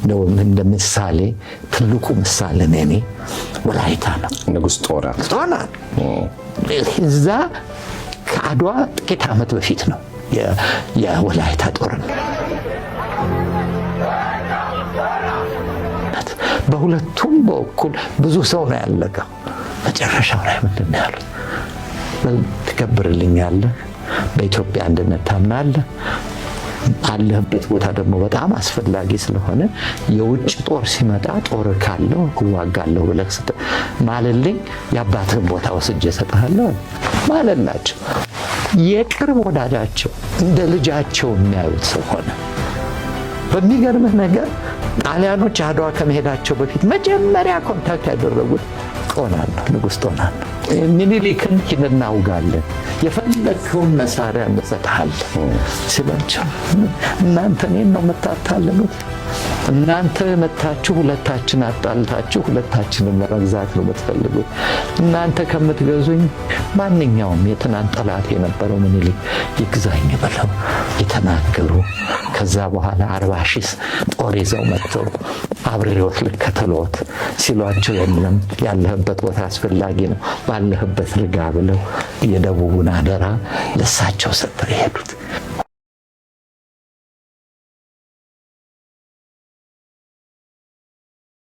ነው እንደ ምሳሌ ትልቁ ምሳሌ ነኝ ወላይታ ነው። ንጉስ ጦና እዛ ከአድዋ ጥቂት ዓመት በፊት ነው የወላይታ ጦርነት። በሁለቱም በኩል ብዙ ሰው ነው ያለቀው። መጨረሻው ላይ ምንድን ነው ያሉት? ትከብርልኛለህ፣ በኢትዮጵያ አንድነት ታምናለህ፣ አለህበት ቦታ ደግሞ በጣም አስፈላጊ ስለሆነ የውጭ ጦር ሲመጣ ጦር ካለው እዋጋለሁ ብለህ ማለልኝ፣ የአባትህን ቦታ ወስጄ እሰጥሃለሁ ማለላቸው። የቅርብ ወዳጃቸው እንደ ልጃቸው የሚያዩት ሰው ሆነ። በሚገርምህ ነገር ጣሊያኖች አድዋ ከመሄዳቸው በፊት መጀመሪያ ኮንታክት ያደረጉት ጦናን ነው፣ ንጉስ ጦናን ነው። ምኒልክን እናውጋለን፣ የፈለግከውን መሳሪያ እንሰጥሃለን ሲሏቸው፣ እናንተ እኔን ነው የምታታልሉት? እናንተ መታችሁ ሁለታችን አጣልታችሁ ሁለታችንን መግዛት ነው የምትፈልጉት? እናንተ ከምትገዙኝ ማንኛውም የትናንት ጠላት የነበረው ምኒልክ ይግዛኝ ብለው የተናገሩ። ከዛ በኋላ 40 ሺህ ጦር ይዘው መጥተው አብሬዎት ልከተሎት ሲሏቸው፣ የለም ያለህበት ቦታ አስፈላጊ ነው፣ ባለህበት ርጋ ብለው የደቡቡን አደራ ለሳቸው ሰጥተው የሄዱት።